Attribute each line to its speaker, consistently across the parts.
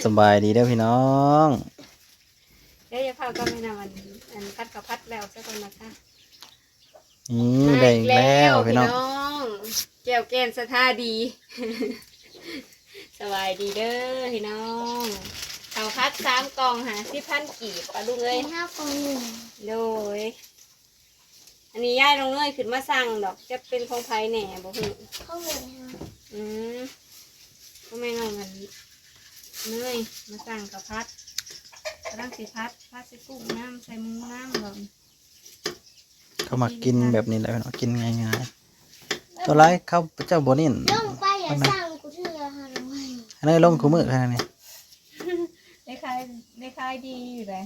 Speaker 1: สบายดีเด้อพี่น้อง
Speaker 2: เดี๋ยวจะพาก็ไม่นำอันพัดกับพัดแล้วสักคนนะคะ
Speaker 1: นี่ได้อีกแล้วพี่น้อง
Speaker 2: แก้วแกนสถาดี สบายดีเด้อพี่น้องข้าวพัด3 กล่อง50,000 กีบปลาลูกเอ้ย
Speaker 3: 5 กล่องหนึ่ง
Speaker 2: โดยอันนี้ย่ายลงเอ้ยขึ้นมาสั่งดอกจะเป็นของไผ่แหน่บ่ฮู้
Speaker 3: ข้าวเหนียว
Speaker 2: อืมก็ไม่น้องมันเนยมาสั่งกับพัดกำลังสิพัดใส่กุ้งน้ำใส่หมูน้ำลง
Speaker 1: เขามากินแบบนี้แหละพี่น้องกินง่ายๆตัวไรเขาเจ้าโบนิน
Speaker 3: ลงไปอย่าสั่งกูเชื่อฮะน้อง
Speaker 1: อันนี้ลงคู่มือขนาดนี้
Speaker 2: ได้คายดีอยู่เลย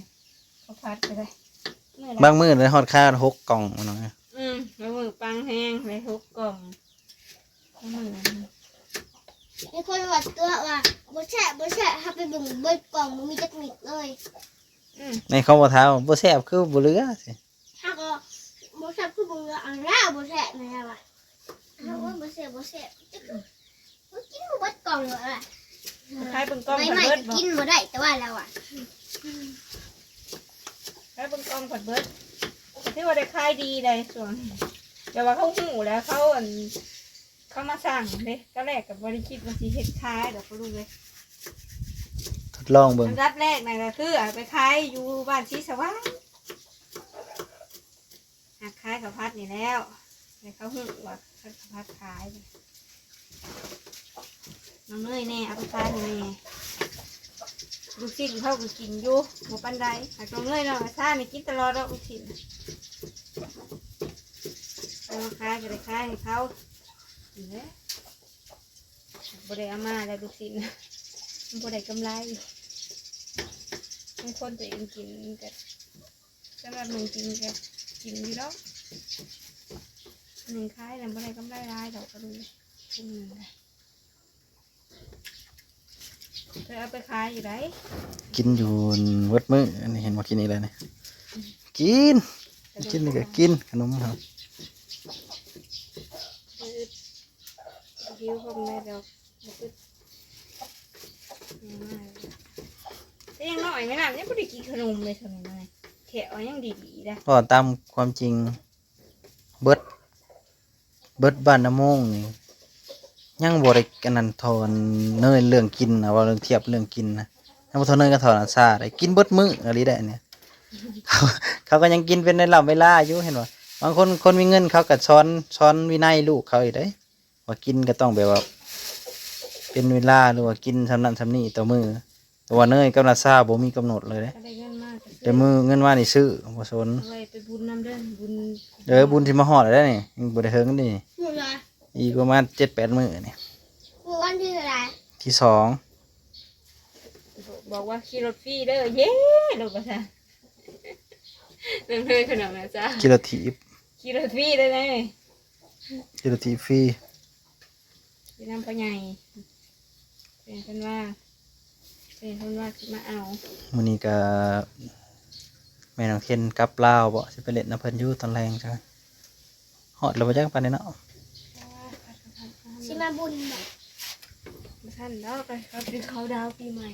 Speaker 2: เขาพัดไปเลย
Speaker 1: บางมือเลยฮอดค่า6 กล่องพี่น้อง
Speaker 2: แล้วมือปังแห้งไป6 กล่องมือ
Speaker 3: มีคนบอกตัวว่าบ่แช่ถ้าไปเบิ่งเบิดกล่องมันมีจักมิดเลย
Speaker 1: ในเขาบอกเท้าบ่แซ่บคือบ่เหลือสิ
Speaker 3: ถ้าก็บ่แช่คือบ่อันร่าบ่แช่นะว่ะถ้าว่าบ่แช่บ่กินบ่เบิดกล่องเลย
Speaker 2: คายเบิ่งกล้อง
Speaker 3: ไม่
Speaker 2: ผัด
Speaker 3: ไม่
Speaker 2: เบิด
Speaker 3: กินบ่ได้แต่ว่าแล้วอ่ะ
Speaker 2: คายเบิ่งกล้องผัดเบิดที่ว่าได้คายดีเลยส่วนเดี๋ยวว่าเขาหูแล้วเขามาสั่งเลยก็แรกกับบริคิดว่าสิเห็ดคายเดี๋ยวเขาดูเลย
Speaker 1: ทดลองเบิ่ง
Speaker 2: อันดับแรกนะก็คือเอาไปขายอยู่บ้านชีสว่างหากขายกับพัดนี่แล้วในเขาหูว่าพัดกับพัดขายน้องเนยแน่เอาไปขายนี่แน่ลูกชิ้นเขาก็กินอยู่หมูปันไดหากน้องเนยน้องอาชานี่กินตลอดแล้วลูกชิ้นเอามาขายก็ได้ขายให้เขาอีกแล้วบ่ได้เอามาแล้วลูกชิ้นมันบ่ได้กำไรบางคนตัวเองกินกันสำหรับหนึ่งกินกันกินอยู่แล้วหนึ่งคล้ายแต่บ่ได้กำไรร้ายดอกก็ดูชิ้นหนึ่งเลยเคยเอาไปขายอยู่ไหน
Speaker 1: กินอยู่วัดมื้ออันนี้เห็นว่ากินอีกแล้วนี่กินนี่ก็กินขนมครับ
Speaker 2: คิ้วพวกแม่ดอกแต่ยังน้อยไม่นานยังไม่ได้กินขนมเลยทำไมแขวยังดีๆนะ
Speaker 1: ก็ตามความจริงเบิดบ้านน้ำมงนี่ยังบ่ได้กันนั้นทอนเนยเรื่องกินนะว่าเรื่องเทียบเรื่องกินนะยังบ่ทอนเนยก็ทอนอันซ่าได้กินเบิดมื้ออะไรได้เนี่ย เขาก็ยังกินเป็นในเวลาอยู่เห็นบ่บางคนมีเงินเขาก็ช้อนวินัยลูกเขาอีกได้ว่ากินก็ต้องแบบว่าเป็นเวลาหรือว่ากินสำนั้นสำนี้ต่อมือแต่ว่าเนยกับนาซาบ่มีกำหนดเลยเด้
Speaker 2: ได้เงินมาก
Speaker 1: เดี๋ยวมือเงินว่านี่ซื้อบ่สน
Speaker 2: เอาไปบุญน้ำเด้อบุญ
Speaker 1: บุญที่มาฮอดแล้วนี่ยังบ่ได้เฮิงนี่
Speaker 3: หมดเลย
Speaker 1: อีกประมาณ 7-8 มื้อนี่
Speaker 3: วันที่อะไร
Speaker 1: ที่2
Speaker 2: บอกว่าขี่รถฟรีเด้อเย้ลูกกระซ่าเรื่องเลยขนาดนั้นจ้า
Speaker 1: กิโลถีบ
Speaker 2: ขี่รถฟรีได้ไหม
Speaker 1: กิโลถีบฟรี
Speaker 2: พี่น้ำพ่อใหญ่เป็นคนว่าสิมาเอา
Speaker 1: มื้อนี้ก็แม่น้องเทนกลับลาวบ่สิไปเล่นน้ำเพิ่นอยู่ตอนแรงจังฮอดแล้วบ่จักปานนี้เนาะ
Speaker 3: สิมาบุญแบบ
Speaker 2: ท่านแล้วก็เขาเป็นเขาดาวปีใหม่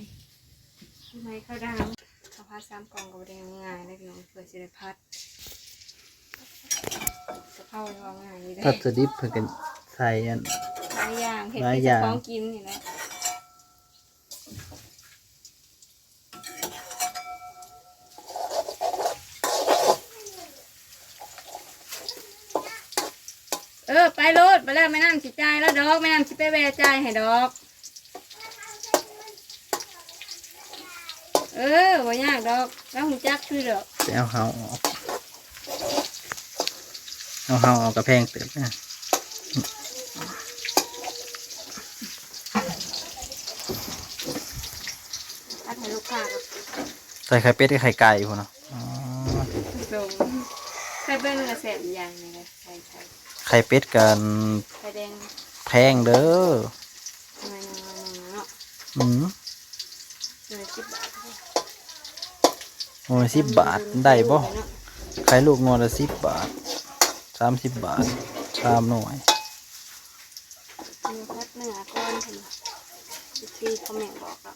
Speaker 2: เขาดาวเขาพัด3 กล่องก็ได้ง่ายเลยพี่น้องเพื่อสิได้พัดจะเข้าไปว่าง่ายนี่ได้
Speaker 1: วัตถุดิบเพิ่นก็ใส่อัน
Speaker 2: หลายอย่างเห็ด
Speaker 1: หลาย
Speaker 2: ที่
Speaker 1: อ
Speaker 2: จะ
Speaker 1: ย่าง
Speaker 2: ของกินนี่แหละไปรถไปแล้วไม่นั่นสิจ่ายแล้วดอกไม่นั่นสิไปแวะจ่ายให้ดอกบ่ยากดอกแล้วหูจักช่วยดอก
Speaker 1: ไปเอาเฮาออกเอากระแพงเติบนะ
Speaker 2: อัดให้ลูกค้ากับ
Speaker 1: ใส่ไข่เป็ดกับไข่ไก่พุ่นเนาะอ๋อ
Speaker 2: ส่งใส่เบิ้งกระแสบอย่างนี้เลยใส่
Speaker 1: ไข่เป็ดกัน
Speaker 2: ไข่แดง
Speaker 1: แพงเด้อ
Speaker 2: ทำไมเนาะ
Speaker 1: อืม
Speaker 2: เลย10 บาท
Speaker 1: โอ้ย10 บาทได้บ่ไข่ลูกงอละ10 บาท30 บาท3หน่วย
Speaker 2: มีพัดเนื้อก้อนถึงที่คอมเมนต์บอกอ่ะ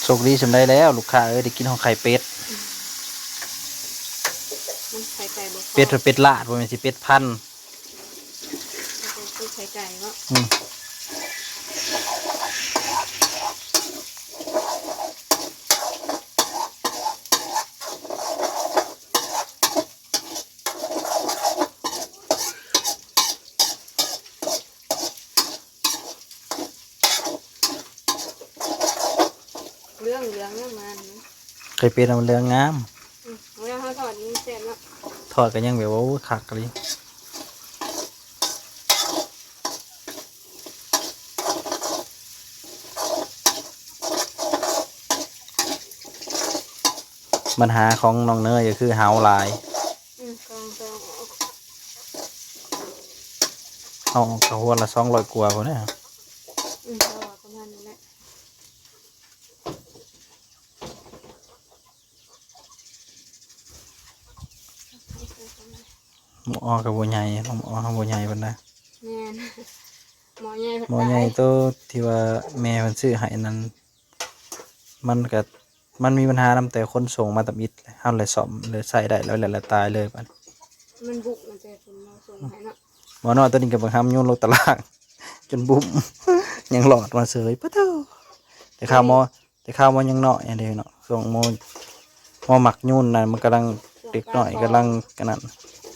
Speaker 1: โชคดีสำได้แล้วลูกค้าได้กินของไข่เป็ด
Speaker 2: มันไข่ไก่บ่พอ
Speaker 1: เป็ดลาดบ่แม่นสิเป็ดพันธุ์
Speaker 2: ไข่ไก่เนาะ
Speaker 1: อืม
Speaker 2: เรื่องมัน
Speaker 1: ไข่เป็ดมันเรื่องงาม
Speaker 2: เรื่องเขาทอดนี่เสร็จแล้ว
Speaker 1: ทอดก็ยังแบบว่าโอ้ยคักเลยปัญหาของน้องเนยก็คือหาวหลาย
Speaker 2: กองออก
Speaker 1: เอากระหัวละ200กว่าพุ่นน่ะ
Speaker 2: ก็ประมาณนี้แหละ
Speaker 1: หม้อกับบ่ใหญ่หม้อบ่ใหญ่ปานใด
Speaker 2: แม่นหมอใหญ่
Speaker 1: หม้อใหญ่ตัวที่ว่าแม่เพิ่นซื้อให้นั้นมันมีปัญหานำแต่คนส่งมาตำอิดเฮาเลยซ่อมเลยใช้ได้แล้วแหละตายเลยบัด
Speaker 2: มันบุกมันจะเป็นมาส่งให้เนาะ
Speaker 1: หมอน้อยตัวนี้ก็บังคับโยนลงตาราง จนบุ้ม ยังหลอดมาเสยปะเท่าแต่ข้าวหมอยังน้อยอันเดียวเนาะส่งหมอหมักโยนน่ะมันกำลังเด็กน้อยกำลังกันนั่น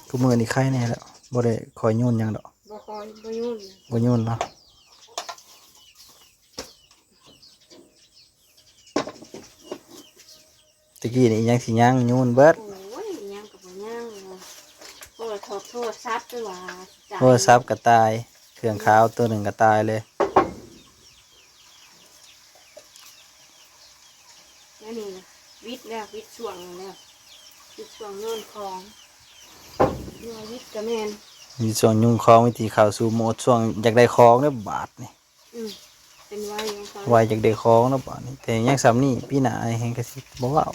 Speaker 1: ทุกมือนี่ไข่แน่แล้วบ่ได้คอยโยนหยังดอก
Speaker 2: บ่คอยบ่ยุ่ง
Speaker 1: บ่โยนเนาะตะกี้นี่ยังสิยังโยนเบิด
Speaker 2: โอ้ยยังกับบ่ยังโอ้ยโทษซับด้วยว่า
Speaker 1: โทรศัพท์ก็ตายเครื่องขาวตัวหนึ่งก็ตายเลย
Speaker 2: แล้วนี่วิทย์แล้ววิทย์ช่วงแล้ววิทย์ช่วงโยนของวิทย์กระแมน
Speaker 1: มีส่วนยุ่งของวิธีข่าวสู่โหมดช่วงอยากได้ของเนี่ยบาทนี่
Speaker 2: เป็นวัยของเขา
Speaker 1: วายอยากได้ของแล้วบาทนี่แต่ยังซ้ำนี่พี่หนาแห่งกระสิบ่เว้า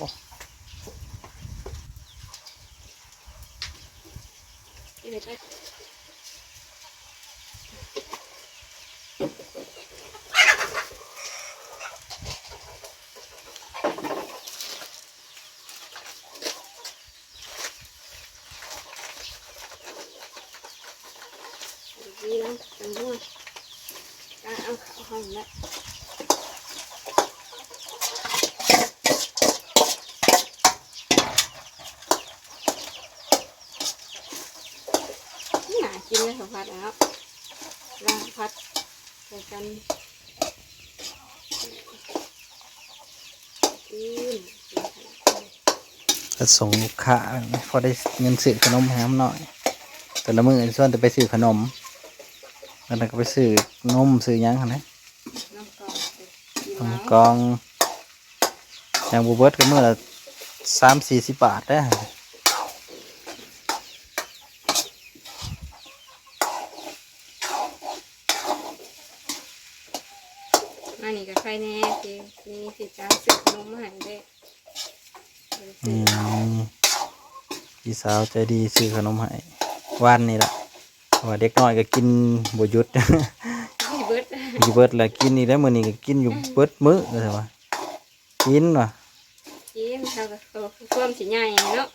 Speaker 2: ที่เด็กก็ดีนะเป็นด้วยการเอาข้าวห้องแล้วหนากินเลยสัมผัสแล้วร่างพัดใส่กันอืม
Speaker 1: ก็ส่งลูกค้าพอได้เงินซื้อขนมแฮมหน่อย แต่ละมื้อส่วนจะไปซื้อขนมแล้วก็ไปซื้อนมซื้อหยังหั่นนะ
Speaker 2: น้ำกรองกิน
Speaker 1: น้
Speaker 2: แล้ว
Speaker 1: กองอย่างบ่เบิดก็มื้อละ30-40 บาทเด้อ
Speaker 2: อันนี้ก็ใครแน่ที่มีสิจ้าซื้อขนมมาให้ได้
Speaker 1: พี่สาวใจดีซื้อขนมให้ว่านนี่ล่ะว่าเด็กน้อยก็กินบ่หยุด
Speaker 2: ที่เบิด
Speaker 1: อยู่เบิดแล้วกินนี่แล้วมื้อนี้ก็กินอยู่เบิดมื้อก็ใช่ว่ากินว่ะ
Speaker 2: กินเขาก็ความสิใหญ่เนาะ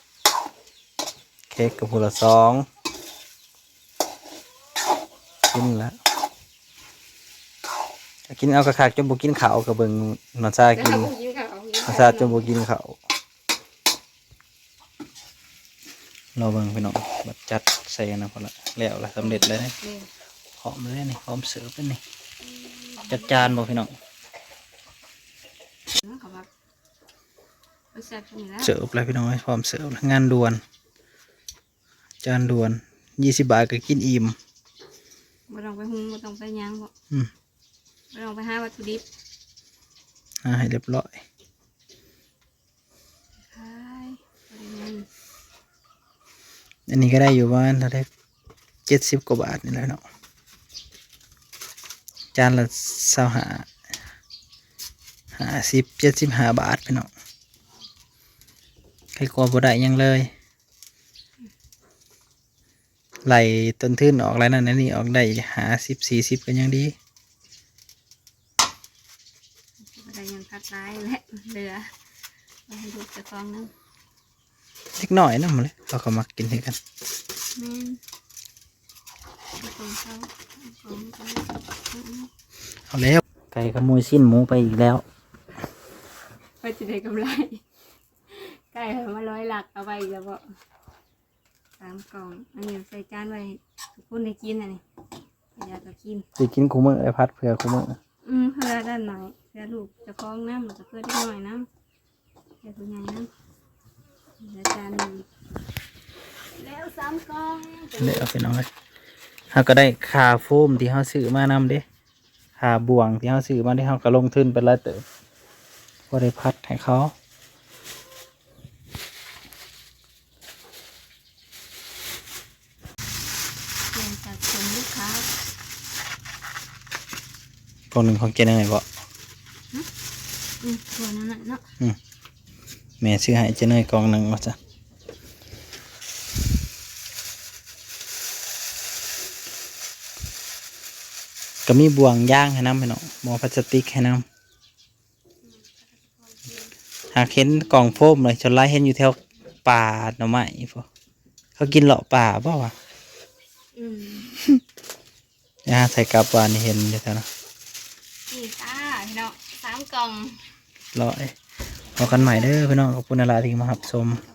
Speaker 1: เค้กกับผู้ละ2กินแล้วกินเอากระคักจนบ่กินข้าวก็เบิ่งนอนซา
Speaker 2: แล้ว
Speaker 1: กิน
Speaker 2: เขากินข้าวน
Speaker 1: อนซาจนบ่กินข้าวเราเบิ่งพี่น้องบัดจัดใส่กันนะพอละแล้วละสำเร็จแล้วนี่พร้อมเลยนี่พร้อมเสิร์ฟแล้วนี่จัดจานบ่พี่น้อง
Speaker 2: เขาแบบมันแซ่บจังแล้ว
Speaker 1: เสิร์ฟแล้วพี่น้องพร้อมเสิร์ฟแล้วงานด่วนจานด่วน20 บาทก็กินอิ่ม
Speaker 2: ไม่ต้องไปหุงไม่ต้องไปย่างบ่
Speaker 1: อืม
Speaker 2: ไม่ต้องไปหาวัตถุดิบ
Speaker 1: ให้เรียบร้อย
Speaker 2: ขายอะไรเงี้ย
Speaker 1: อันนี้ก็ได้อยู่ประมาณเท่าไหร่70 กว่าบาทนี่แหละเนาะจานละ50-75 บาทพี่น้องใครกลัวบ่ได้หยังเลยไหลต้นทุนออกแล้วนั่นนี่ออกได้50-40ก็ยังดี
Speaker 2: ไ ได้ยังพักร้ายและเรือไปให้ลูกจะคล้องน้ำ
Speaker 1: เล็กน้อยนะมันเลยเขาก็มักกินให้กัน
Speaker 2: แม่นของเขาของเขา
Speaker 1: เอาแล้วไก่ขโมยสิ้นหมูไปอีกแล้ว
Speaker 2: ไปจะได้กำไรไก่มาร้อยหลักเอาไปอีกแล้วบ่3 กล่องอันนี้ใส่จานไว้ทุกคนได้กินอันนี้อยากจะกิน
Speaker 1: สิกินคู่มือไอ้พัดเผื่อคู่มือ
Speaker 2: เพื่อด้านหน่อยเพื่อลูกจะคล้องน้ำจะเพื่อได้หน่อยน้ำเพื่อผู้ใหญ่น้ำแล้วจานหนึ่งแล้ว3 กล่อง
Speaker 1: เดี๋ยวเอาไปน้องเลยเขาก็ได้คาโฟมที่เขาซื้อมานำเด้คาบ่วงที่เขาซื้อมาที่เขาก็ลงทุนไปแล้วเต๋อก็ได้พัดให้เขา
Speaker 2: เปลี่ยนจากชมลูกค้าก
Speaker 1: ล่องหนึ่งของเจนเนยบ่
Speaker 2: ตัวนั้นน่ะเนาะ
Speaker 1: แม่ซื้อให้เจนเนยกล่องหนึ่งว่าจ้ะก็มีบ่วงย่างให้น้ำให้น้องหมอพลาสติกให้น้ำหากเห็นกล่องโฟมเลยจนไล่เห็นอยู่แถวป่าหน่อไม้พวกเขากินเลาะป่าเปล่าวะ
Speaker 2: อืม
Speaker 1: ย่าใส่กลับวานนี่เห็นอยู่แถวนั้น
Speaker 2: นี่จ้าพี่น้อง3 กล่อง
Speaker 1: เลาะเอากันใหม่เด้อพี่น้องขอบคุณอะไรที่มารับชม
Speaker 2: ขอบ